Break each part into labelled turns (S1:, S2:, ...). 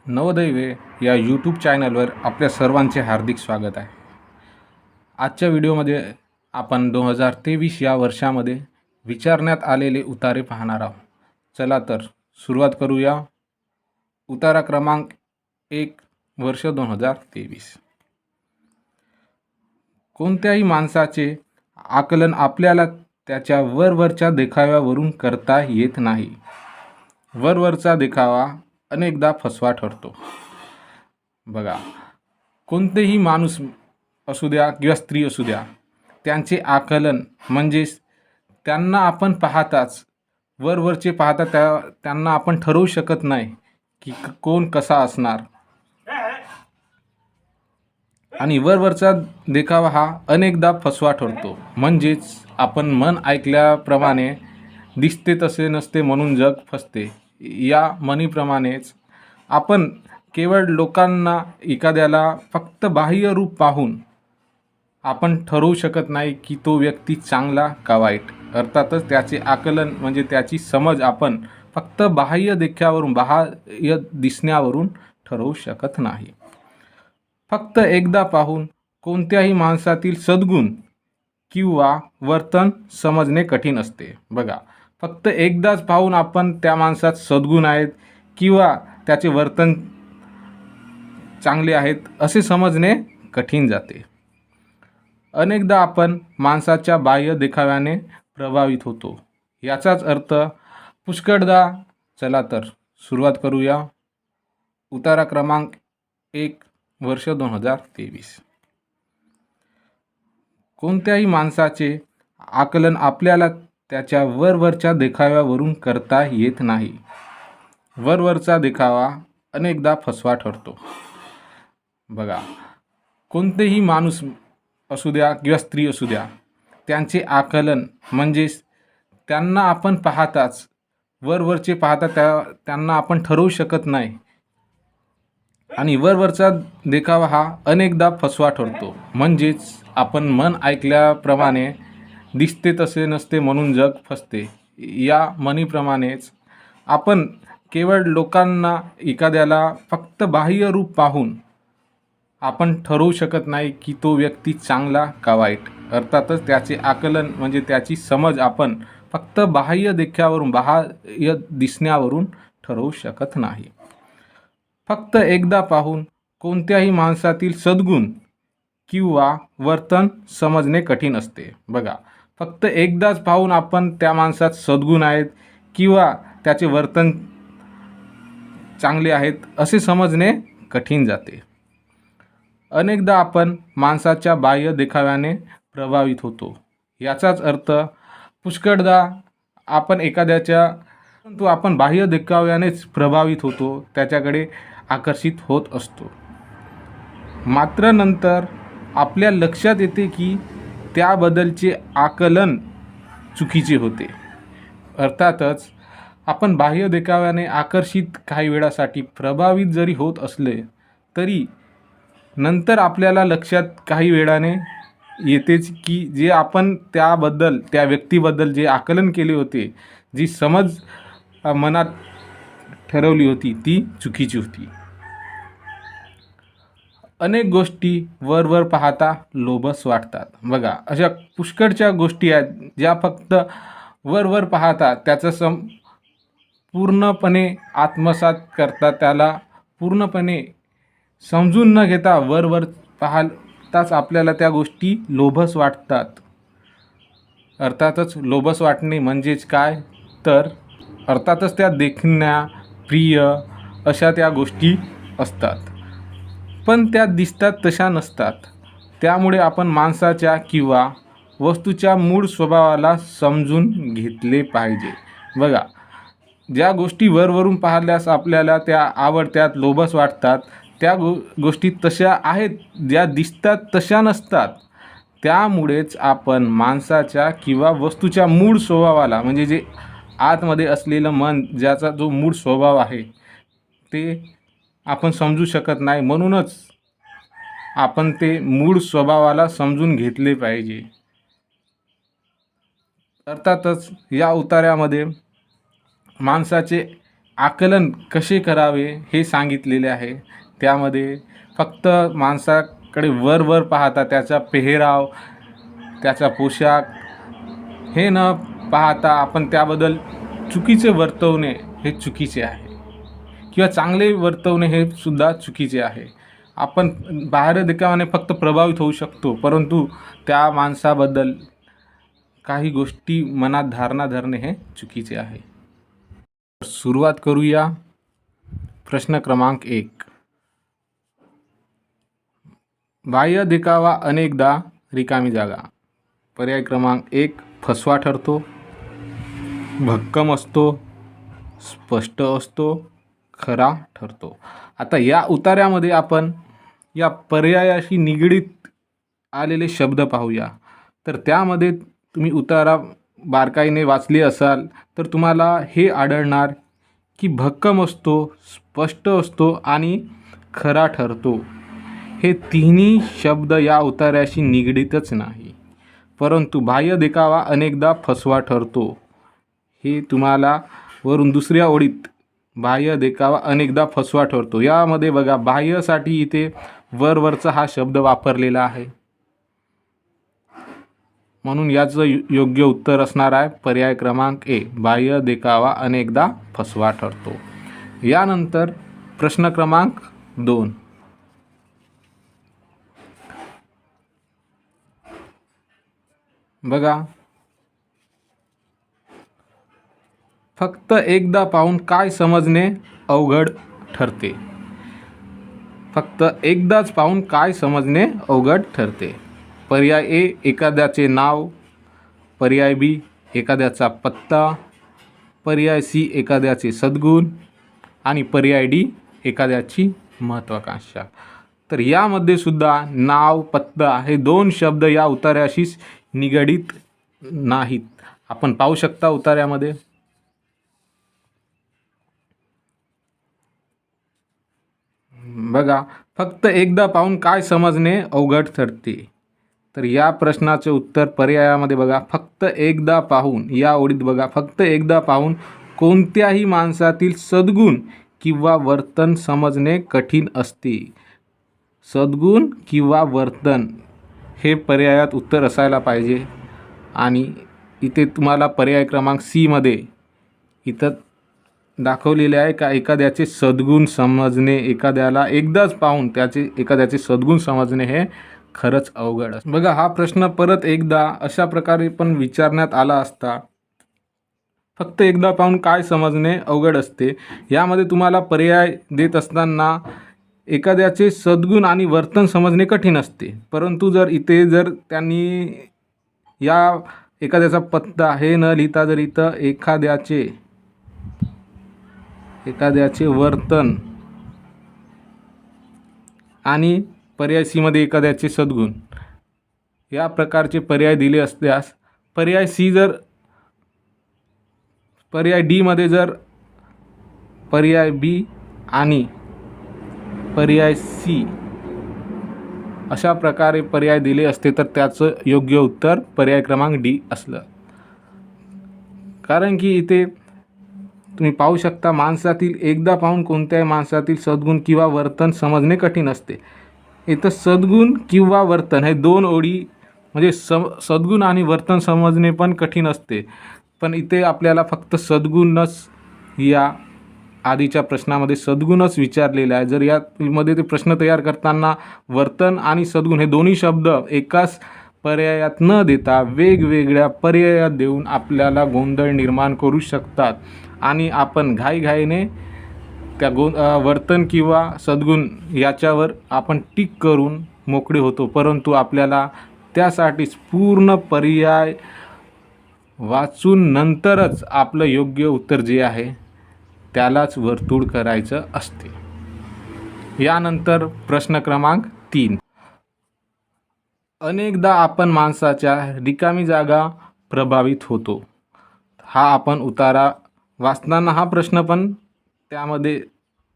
S1: नवदैवे या यूट्यूब चॅनलवर आपल्या सर्वांचे हार्दिक स्वागत आहे. आजच्या व्हिडिओमध्ये आपण 2023 या वर्षामध्ये विचारण्यात आलेले उतारे पाहणार आहोत. चला तर सुरुवात करूया. उतारा क्रमांक 1 वर्ष 2023. कोणत्याही माणसाचे आकलन आपल्याला त्याच्या वरवरच्या देखाव्यावरून करता येत नाही. वरवरचा देखावा अनेकदा फसवा ठरतो. बघा, कोणतेही माणूस असू द्या किंवा स्त्री असू द्या, त्यांचे आकलन म्हणजेच त्यांना आपण पाहताच वरवरचे पाहता त्यांना आपण ठरवू शकत नाही की कोण कसा असणार. आणि वरवरचा देखावा हा अनेकदा फसवा ठरतो. म्हणजेच आपण मन ऐकल्याप्रमाणे दिसते तसे नसते म्हणून जग फसते या म्हणीप्रमाणेच आपण केवळ लोकांना एखाद्याला फक्त बाह्य रूप पाहून आपण ठरवू शकत नाही की तो व्यक्ती चांगला का वाईट. अर्थातच त्याचे आकलन म्हणजे त्याची समज आपण फक्त बाह्य देखाव्यावरून बाह्य दिसण्यावरून ठरवू शकत नाही. फक्त एकदा पाहून कोणत्याही माणसातील सद्गुण किंवा वर्तन समजणे कठीण असते. बघा, फक्त एकदाच पाहून आपण त्या माणसात सद्गुण आहेत किंवा त्याचे वर्तन चांगले आहेत असे समजणे कठीण जाते. अनेकदा आपण माणसाच्या बाह्य देखाव्याने प्रभावित होतो. याचाच अर्थ पुष्कळदा. चला तर सुरुवात करूया. उतारा क्रमांक 1 वर्ष 2023. कोणत्याही माणसाचे आकलन आपल्याला त्याच्या वरवरच्या देखाव्यावरून करता येत नाही. वरवरचा देखावा अनेकदा फसवा ठरतो. बघा, कोणतेही माणूस असू द्या किंवा स्त्री असू द्या, त्यांचे आकलन म्हणजेच त्यांना आपण पाहताच वरवरचे पाहता त्यांना आपण ठरवू शकत नाही. आणि वरवरचा देखावा हा अनेकदा फसवा ठरतो. म्हणजेच आपण मन ऐकल्याप्रमाणे दिसते तसे नसते म्हणून जग फसते या म्हणीप्रमाणेच आपण केवळ लोकांना एखाद्याला फक्त बाह्य रूप पाहून आपण ठरवू शकत नाही की तो व्यक्ती चांगला का वाईट. अर्थातच त्याचे आकलन म्हणजे त्याची समज आपण फक्त बाह्य देखाव्यावरून बाह्य दिसण्यावरून ठरवू शकत नाही. फक्त एकदा पाहून कोणत्याही माणसातील सद्गुण किंवा वर्तन समजणे कठीण असते. बघा, फक्त एकदाच पाहून आपण त्या माणसात सद्गुण आहेत किंवा त्याचे वर्तन चांगले आहेत असे समजणे कठीण जाते. अनेकदा आपण माणसाच्या बाह्य देखाव्याने प्रभावित होतो. याचाच अर्थ पुष्कळदा आपण एखाद्याच्या आपण बाह्य देखाव्यानेच प्रभावित होतो, त्याच्याकडे आकर्षित होत असतो. मात्र नंतर आपल्या लक्षात येते की त्याबद्दलचे आकलन चुकीचे होते. अर्थातच आपण बाह्य देखाव्याने आकर्षित काही वेळासाठी प्रभावित जरी होत असले तरी नंतर आपल्याला लक्षात काही वेळाने येतेच की जे आपण त्याबद्दल त्या व्यक्तीबद्दल जे आकलन केले होते, जी समज मनात ठरवली होती ती चुकीची होती. अनेक गोष्टी वरवर पाहता लोभस वाटतात. बघा, अशा पुष्कळच्या गोष्टी आहेत ज्या फक्त वरवर पाहता त्याचं पूर्णपणे आत्मसात करतात, त्याला पूर्णपणे समजून न घेता वरवर पाहताच आपल्याला त्या गोष्टी लोभस वाटतात. अर्थातच लोभस वाटणे म्हणजेच काय, तर अर्थातच त्या देखण्या प्रिय अशा त्या गोष्टी असतात, पण त्या दिसतात तशा नसतात. त्यामुळे आपण माणसाच्या किंवा वस्तूच्या मूळ स्वभावाला समजून घेतले पाहिजे. बघा, ज्या गोष्टी वरवरून पाहिल्यास आपल्याला त्या आवडत्यात, लोभस वाटतात, त्या गोष्टी तशा आहेत, ज्या दिसतात तशा नसतात. त्यामुळेच आपण माणसाच्या किंवा वस्तूच्या मूळ स्वभावाला म्हणजे जे आतमध्ये असलेलं मन, ज्याचा जो मूळ स्वभाव आहे ते आपण समजू शकत नाही. म्हणूनच आपण ते मूळ स्वभावाला समजून घेतले पाहिजे. अर्थातच या उतार्यामध्ये माणसाचे आकलन कसे करावे हे सांगितलेले आहे. त्यामध्ये फक्त माणसाकडे वर पाहता त्याचा पेहराव, त्याचा पोशाख हे न पाहता आपण त्याबद्दल चुकीचे वर्तवणे हे चुकीचे आहे किंवा चांगले वर्तवणे हे सुद्धा चुकीचे आहे. आपण बाहेर देखाव्याने फक्त प्रभावित होऊ शकतो, परंतु त्या माणसाबद्दल काही गोष्टी मनात धारणा धरणे हे चुकीचे आहे. सुरुवात करूया. प्रश्न क्रमांक 1. बाह्य देखावा अनेकदा रिकामी जागा. पर्याय क्रमांक 1 फसवा ठरतो, भक्कम असतो, स्पष्ट असतो, खरा ठरतो. आता या उतार्यामध्ये आपण या पर्यायाशी निगडीत आलेले शब्द पाहूया. तर त्यामध्ये तुम्ही उतारा बारकाईने वाचले असाल तर तुम्हाला हे आढळणार की भक्कम असतो, स्पष्ट असतो आणि खरा ठरतो हे तिन्ही शब्द या उतार्याशी निगडीतच नाही, परंतु बाह्य देखावा अनेकदा फसवा ठरतो हे तुम्हाला वरून दुसऱ्या ओळीत बाह्य देखावा अनेकदा फसवा ठरतो यामध्ये बघा बाह्यसाठी इथे वरचा हा शब्द वापरलेला आहे, म्हणून याचं योग्य उत्तर असणार आहे पर्याय क्रमांक ए. बाह्य देखावा अनेकदा फसवा ठरतो. यानंतर प्रश्न क्रमांक 2. बघा, फक्त एकदा पाहून काय समजणे अवघड ठरते. फक्त एकदाच पाहून काय समजणे अवघड ठरते. पर्याय ए एखाद्याचे नाव, पर्याय बी एखाद्याचा पत्ता, पर्याय सी एखाद्याचे सद्गुण आणि पर्याय डी एखाद्याची महत्त्वाकांक्षा. तर यामध्ये सुद्धा नाव, पत्ता हे 2 शब्द या उतार्याशी निगडीत नाहीत. आपण पाहू शकता उतार्यामध्ये बघा, फक्त एकदा पाहून काय समजणे अवघड ठरते. तर या प्रश्नाचे उत्तर पर्यायामध्ये बघा फक्त एकदा पाहून, या ओळीत बघा फक्त एकदा पाहून कोणत्याही माणसातील सद्गुण किंवा वर्तन समजणे कठीण असते. सद्गुण किंवा वर्तन हे पर्यायात उत्तर असायला पाहिजे. आणि इथे तुम्हाला पर्याय क्रमांक सी मध्ये इथं दाखवलेले आहे का एखाद्याचे सद्गुण समजणे, एखाद्याला एकदाच पाहून एखाद्याचे सद्गुण समजणे हे खरंच अवघड असतं. बघा, हा प्रश्न परत एकदा अशा प्रकारे पण विचारण्यात आला असता. फक्त एकदा पाहून काय समजणे अवघड असते यामध्ये तुम्हाला पर्याय देत असताना एखाद्याचे सद्गुण आणि वर्तन समजणे कठीण असते, परंतु जर त्यांनी या एखाद्याचा पत्ता हे न लिहिता जर इथं एखाद्याचे वर्तन आणि पर्याय सी मध्ये एखाद्याचे सद्गुण या प्रकारचे पर्याय दिले असल्यास पर्याय सी पर्याय डी मध्ये जर पर्याय बी आणि पर्याय सी अशा प्रकारे पर्याय दिले असते तर त्याचं योग्य उत्तर पर्याय क्रमांक डी असलं. कारण की इथे तुम्ही पाहू शकता माणसातील एकदा पाहून कोणत्याही माणसातील सद्गुण किंवा वर्तन समजणे कठीण असते. इथं सद्गुण किंवा वर्तन हे 2 ओळी म्हणजे सद्गुण आणि वर्तन समजणे पण कठीण असते, पण इथे आपल्याला फक्त सद्गुणच या आधीच्या प्रश्नामध्ये सद्गुणच विचारलेला आहे. जर यामध्ये ते प्रश्न तयार करताना वर्तन आणि सद्गुण हे दोन्ही शब्द एकाच पर्यायात न देता वेगवेगळ्या पर्यायात देऊन आपल्याला गोंधळ निर्माण करू शकतात आणि आपण घाईघाईने त्या वर्तन किंवा सद्गुण याच्यावर आपण टिक करून मोकळे होतो, परंतु आपल्याला त्यासाठीच पूर्ण पर्याय वाचून नंतरच आपलं योग्य उत्तर जे आहे त्यालाच वर्तुळ करायचं असते. यानंतर प्रश्न क्रमांक 3. अनेकदा आपण माणसाच्या रिकामी जागा प्रभावित होतो. हा आपण उतारा वाचताना हा प्रश्न पण त्यामध्ये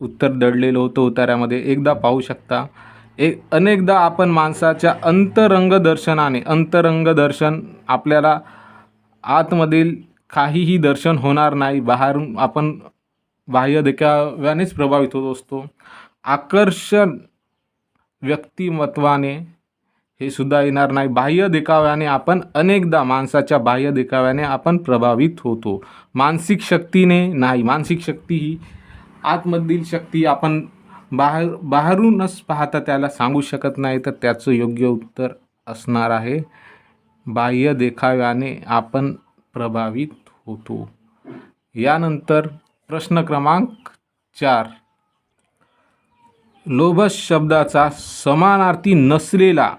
S1: उत्तर दडलेलं होतं उतार्यामध्ये. एकदा पाहू शकता. अनेकदा आपण माणसाच्या अंतरंग दर्शन आपल्याला आतमधील काहीही दर्शन होणार नाही. बाहेरून आपण बाह्य देखाव्यानेच प्रभावित होत असतो. आकर्षण व्यक्तिमत्वाने हे सुद्धा येणार नाही. बाह्य देखाव्याने आपण अनेकदा माणसाच्या बाह्य देखाव्याने आपण प्रभावित होतो, मानसिक शक्तीने नाही. मानसिक शक्ती ही आतमधील शक्ती आपण बाहेरूनच पाहता त्याला सांगू शकत नाही. तर त्याचं योग्य उत्तर असणार आहे बाह्य देखाव्याने आपण प्रभावित होतो. यानंतर प्रश्न क्रमांक 4, लोभस शब्दाचा समानार्थी नसलेला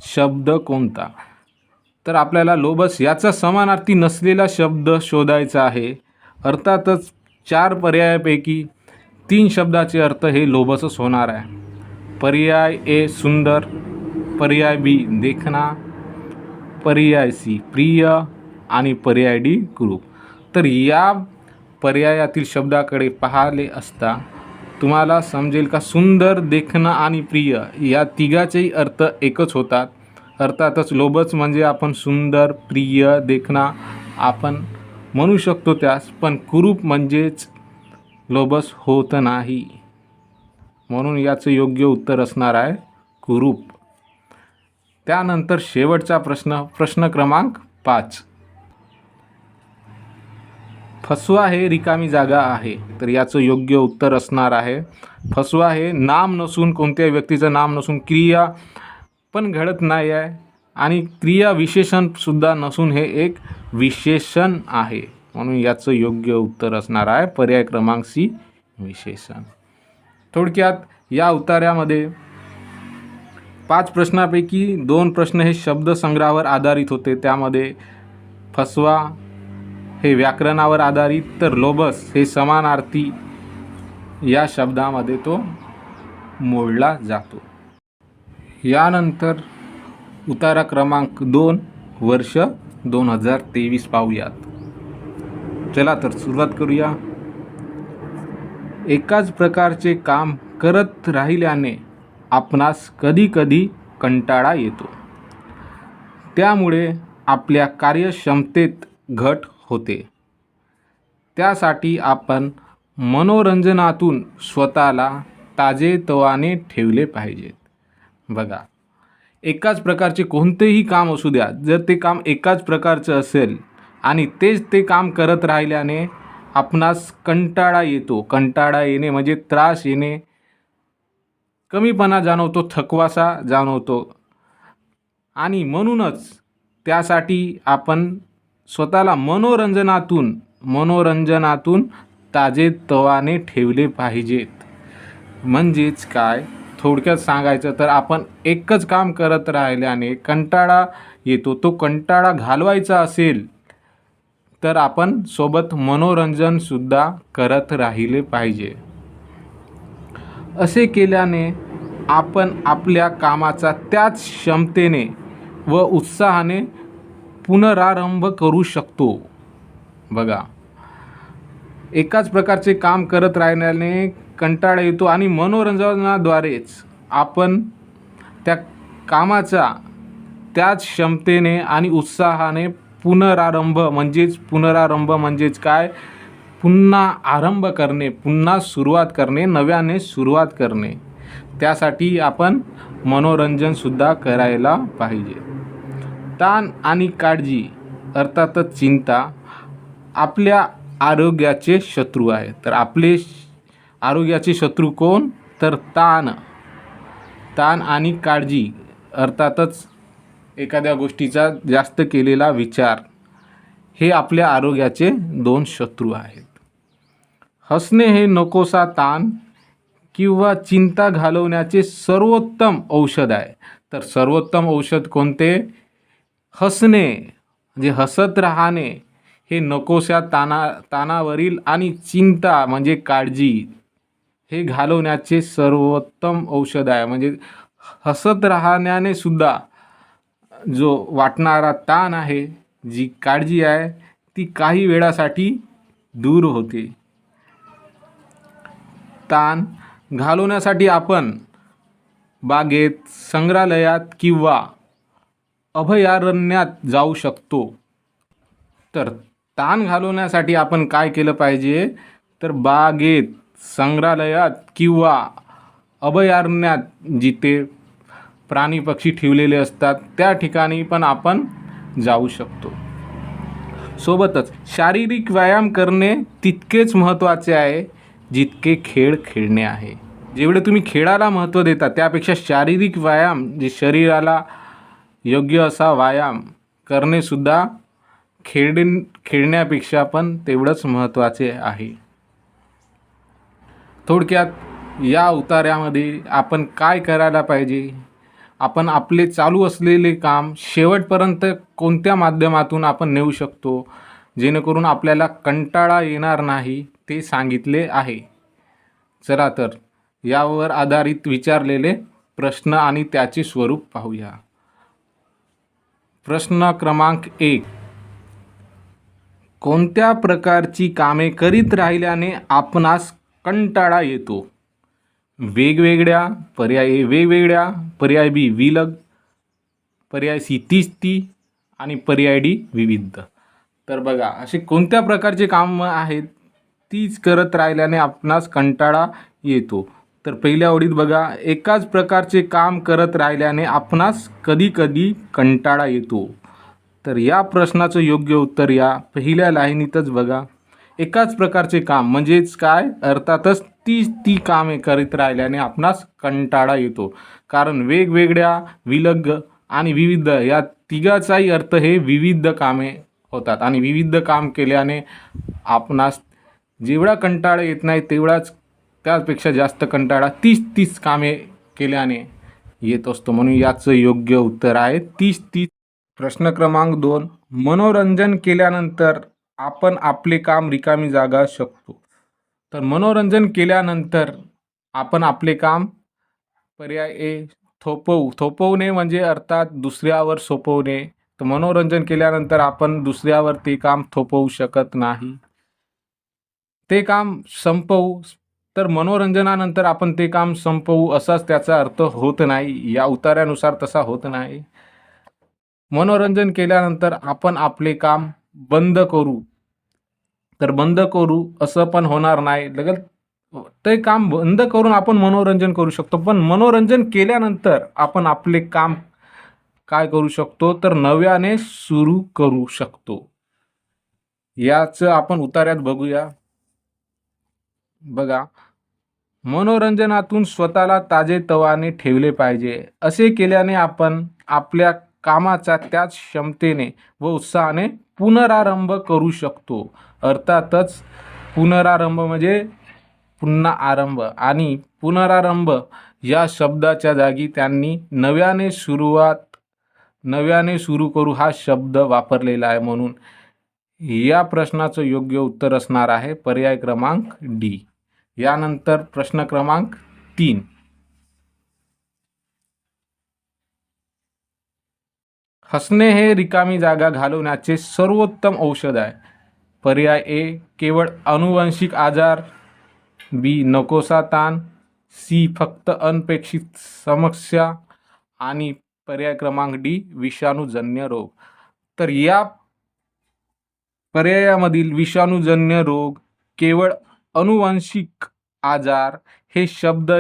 S1: शब्द कोणता? तर आपल्याला लोभस याचा समानार्थी नसलेला शब्द शोधायचा आहे. अर्थातच 4 पर्यायापैकी 3 शब्दाचे अर्थ हे लोभसच होणार आहे. पर्याय ए सुंदर, पर्याय बी देखना, पर्याय सी प्रिय आणि पर्याय डी कुरूप. तर या पर्यायातील शब्दाकडे पाहिले असता तुम्हाला समजेल का सुंदर, देखणं आणि प्रिय या तिघाचेही अर्थ एकच होतात. अर्थातच लोभस म्हणजे आपण सुंदर, प्रिय, देखणा आपण म्हणू शकतो त्यास, पण कुरूप म्हणजेच लोभस होत नाही. म्हणून याचं योग्य उत्तर असणार आहे कुरूप. त्यानंतर शेवटचा प्रश्न क्रमांक 5, फसवा हे रिकामी जागा आहे. तर याचं योग्य उत्तर असणार आहे फसवा हे नाम नसून, कोणत्याही व्यक्तीचं नाम नसून, क्रिया पण घडत नाही आहे आणि क्रिया विशेषणसुद्धा नसून हे एक विशेषण आहे. म्हणून याचं योग्य उत्तर असणार आहे पर्याय क्रमांक सी विशेषण. थोडक्यात या उत्तरामध्ये 5 प्रश्नापैकी 2 प्रश्न हे शब्दसंग्रहावर आधारित होते. त्यामध्ये फसवा हे व्याकरणावर आधारित, तर लोभस हे समानार्थी या शब्दामध्ये तो मोडला जातो. यानंतर उतारा क्रमांक 2 वर्ष 2023 पाहूयात. चला तर सुरुवात करूया. एकाच प्रकारचे काम करत राहिल्याने आपणास कधीकधी कंटाळा येतो. त्यामुळे आपल्या कार्यक्षमतेत घट होते. त्यासाठी आपण मनोरंजनातून स्वतःला ताजेतवाने ठेवले पाहिजेत. बघा, एकाच प्रकारचे कोणतेही काम असू द्या, जर ते काम एकाच प्रकारचं असेल आणि तेच ते काम करत राहिल्याने आपणास कंटाळा येतो. कंटाळा येणे म्हणजे त्रास येणे, कमीपणा जाणवतो, थकवासा जाणवतो आणि म्हणूनच त्यासाठी आपण स्वतःला मनोरंजनातून ताजेतवाने ठेवले पाहिजेत. म्हणजेच काय, थोडक्यात सांगायचं तर आपण एकच काम करत राहिल्याने कंटाळा येतो. तो कंटाळा घालवायचा असेल तर आपण सोबत मनोरंजनसुद्धा करत राहिले पाहिजे. असे केल्याने आपण आपल्या कामाचा त्याच क्षमतेने व उत्साहाने पुनरारंभ करू शकतो. बघा, एकाच प्रकारचे काम करत राहिल्याने कंटाळा येतो आणि मनोरंजनाद्वारेच आपण त्या कामाचा त्याच क्षमतेने आणि उत्साहाने पुनरारंभ म्हणजेच काय, पुन्हा आरंभ करणे, पुन्हा सुरुवात करणे, नव्याने सुरुवात करणे. त्यासाठी आपण मनोरंजनसुद्धा करायला पाहिजे. ताण आणि काळजी अर्थातच चिंता आपल्या आरोग्याचे शत्रू आहे. तर आपले आरोग्याचे शत्रू कोण? तर ताण आणि काळजी अर्थातच एखाद्या गोष्टीचा जास्त केलेला विचार हे आपल्या आरोग्याचे 2 शत्रू आहेत. हसणे हे नकोसा ताण किंवा चिंता घालवण्याचे सर्वोत्तम औषध आहे. तर सर्वोत्तम औषध कोणते? हसणे म्हणजे हसत राहणे हे नकोशा ताणावरील आणि चिंता म्हणजे काळजी हे घालवण्याचे सर्वोत्तम औषध आहे. म्हणजे हसत राहण्याने सुद्धा जो वाटणारा ताण आहे, जी काळजी आहे, ती काही वेळासाठी दूर होते. ताण घालवण्यासाठी आपण बागेत, संग्रहालयात किंवा अभयारण्यात जाऊ शकतो. तर ताण घालवण्यासाठी आपण काय केलं पाहिजे? तर बागेत, संग्रहालयात किंवा अभयारण्यात जिथे प्राणी पक्षी ठेवलेले असतात त्या ठिकाणी पण आपण जाऊ शकतो. सोबतच शारीरिक व्यायाम करणे तितकेच महत्त्वाचे आहे जितके खेळ खेळणे आहे. जेवढे तुम्ही खेळाला महत्त्व देता त्यापेक्षा शारीरिक व्यायाम, जे शरीराला योग्य असा व्यायाम करणेसुद्धा खेळण्यापेक्षा पण तेवढंच महत्त्वाचे आहे. थोडक्यात या उतार्यामध्ये आपण काय करायला पाहिजे, आपण आपले चालू असलेले काम शेवटपर्यंत कोणत्या माध्यमातून आपण नेऊ शकतो जेणेकरून आपल्याला कंटाळा येणार नाही ते सांगितले आहे. चला तर यावर आधारित विचारलेले प्रश्न आणि त्याचे स्वरूप पाहूया. प्रश्न क्रमांक 1. कोणत्या प्रकारची कामे करीत राहिल्याने आपणास कंटाळा येतो? वेगवेगळ्या, पर्याय ए वेगवेगळ्या, पर्याय बी विलग, पर्याय सी तीच ती आणि पर्याय डी विविध. तर बघा, असे कोणत्या प्रकारचे काम आहेत तीच करत राहिल्याने आपणास कंटाळा येतो? तर पहिल्या ओळीत बघा, एकाच प्रकारचे काम करत राहिल्याने आपणास कधी कधी कंटाळा येतो. तर या प्रश्नाचं योग्य उत्तर या पहिल्या लाईनीतच बघा. एकाच प्रकारचे काम म्हणजेच काय, अर्थातच ती कामे करीत राहिल्याने आपणास कंटाळा येतो. कारण वेगवेगळ्या, विलग आणि विविध या तिघाचाही अर्थ हे विविध कामे होतात आणि विविध काम केल्याने आपणास जेवढा कंटाळा येत नाही तेवढाच त्यापेक्षा जास्त कंटाळा तीच कामे केल्याने येत असतो. म्हणून याचं योग्य उत्तर आहे तीच. प्रश्न क्रमांक 2. मनोरंजन केल्यानंतर आपण आपले काम रिकामी जागा शकतो. तर मनोरंजन केल्यानंतर आपण आपले काम, पर्याय ए थोपवणे म्हणजे अर्थात दुसऱ्यावर सोपवणे. तर मनोरंजन केल्यानंतर आपण दुसऱ्यावर ते काम थोपवू शकत नाही, ते काम संपवू. तर मनोरंजनानंतर आपण ते काम संपवू असाच त्याचा अर्थ होत नाही, या उतार्यानुसार तसा होत नाही. मनोरंजन केल्यानंतर आपण आपले काम बंद करू, तर बंद करू असं पण होणार नाही. ते काम बंद करून आपण मनोरंजन करू शकतो, पण मनोरंजन केल्यानंतर आपण आपले काम काय करू शकतो, तर नव्याने सुरू करू शकतो. याचं आपण उतार्यात बघूया. बघा, मनोरंजनातून स्वतःला ताजेतवाने ठेवले पाहिजे. असे केल्याने आपण आपल्या कामाचा त्याच क्षमतेने व उत्साहाने पुनरारंभ करू शकतो. अर्थातच पुनरारंभ म्हणजे पुन्हा आरंभ, आणि पुनरारंभ या शब्दाच्या जागी त्यांनी नव्याने सुरू करू हा शब्द वापरलेला आहे. म्हणून या प्रश्नाचं योग्य उत्तर असणार आहे पर्याय क्रमांक डी. यानंतर प्रश्न क्रमांक 3. हसणे हे रिकामी जागा घालवण्याचे सर्वोत्तम औषध आहे. पर्याय ए केवळ अनुवंशिक आजार, बी नकोसा ताण, सी फक्त अनपेक्षित समस्या आणि पर्याय क्रमांक डी विषाणूजन्य रोग. तर या पर्यायामधील विषाणूजन्य रोग, केवळ अनुवंशिक आजार हे शब्द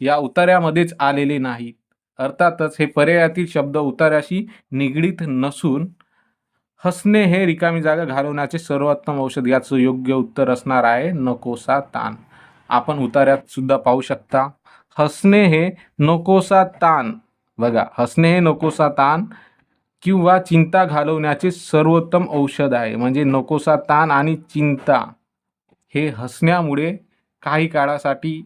S1: या उतार्यामध्येच आलेले नाहीत. अर्थातच हे पर्यायातील शब्द उतार्याशी निगडीत नसून हसणे हे रिकामी जागा घालवण्याचे सर्वोत्तम औषध याचं योग्य उत्तर असणार आहे नकोसा ताण. आपण उतार्यात सुद्धा पाहू शकता, हसणे हे नकोसा ताण. बघा, हसणे हे नकोसा ताण किंवा चिंता घालवण्याचे सर्वोत्तम औषध आहे. म्हणजे नकोसा ताण आणि चिंता हे हसण्यामुळे काही काळासाठी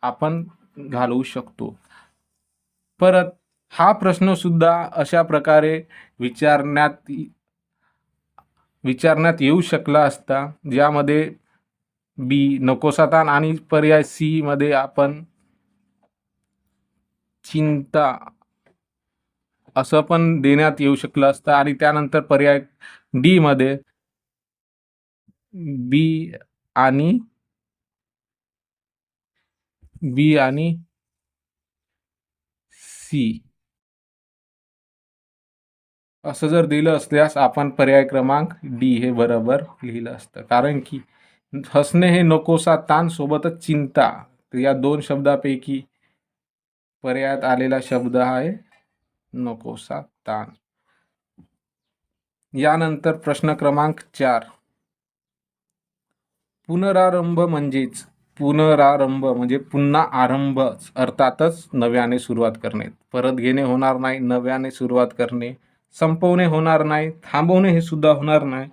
S1: आपण घालवू शकतो. परत हा प्रश्न सुद्धा अशा प्रकारे विचारण्यात येऊ शकला असता, ज्यामध्ये बी नकोसा ताण आणि पर्याय सी मध्ये आपण चिंता असं पण देण्यात येऊ शकलं असतं, आणि त्यानंतर पर्याय डी मध्ये बी आणि सी असं जर दिलं असल्यास आपण पर्याय क्रमांक डी हे बरोबर लिहिलं असतं. कारण की हसणे हे नकोसा ताण सोबतच चिंता. तर या दोन शब्दापैकी पर्यायात आलेला शब्द आहे नकोसा ताण. यानंतर प्रश्न क्रमांक 4. पुनरारंभ म्हणजे पुन्हा आरंभ, अर्थातच नव्याने सुरुवात करणे. परत घेणे होणार नाही, नव्याने सुरुवात करणे. संपवणे होणार नाही, थांबवणे हे सुद्धा होणार नाही.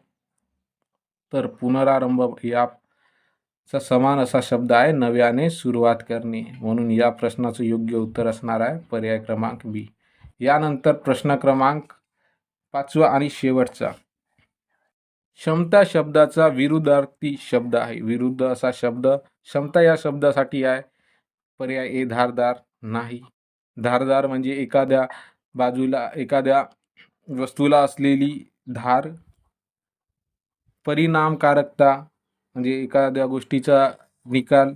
S1: तर पुनरारंभ याचा समान असा शब्द आहे नव्याने सुरुवात करणे. म्हणून या प्रश्नाचं योग्य उत्तर असणार आहे पर्याय क्रमांक बी. यानंतर प्रश्न क्रमांक 5 आणि शेवटचा. क्षमता शब्दाचा विरुद्धार्थी शब्द आहे. विरुद्ध असा शब्द क्षमता या शब्दासाठी आहे पर्याय ए धारदार नाही. धारदार म्हणजे एखाद्या बाजूला एखाद्या वस्तूला असलेली धार. परिणामकारकता म्हणजे एखाद्या गोष्टीचा निकाल,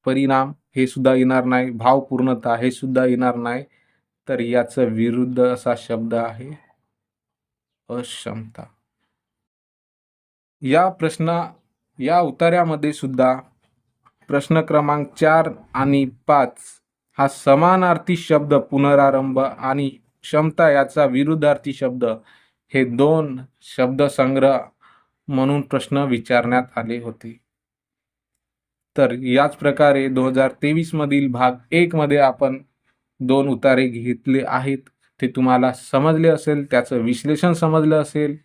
S1: परिणाम हे सुद्धा येणार नाही. भावपूर्णता हे सुद्धा येणार नाही. तर याचं विरुद्ध असा शब्द आहे अक्षमता. या उतार्यामध्ये सुद्धा प्रश्न क्रमांक 4 आणि 5 हा समानार्थी शब्द पुनरारंभ आणि क्षमता याचा विरुद्धार्थी शब्द हे दोन शब्दसंग्रह म्हणून प्रश्न विचारण्यात आले होते. तर याच प्रकारे 2023 मधील भाग 1 मध्ये आपण 2 उतारे घेतले आहेत. ते तुम्हाला समजले असेल, त्याचं विश्लेषण समजलं असेल.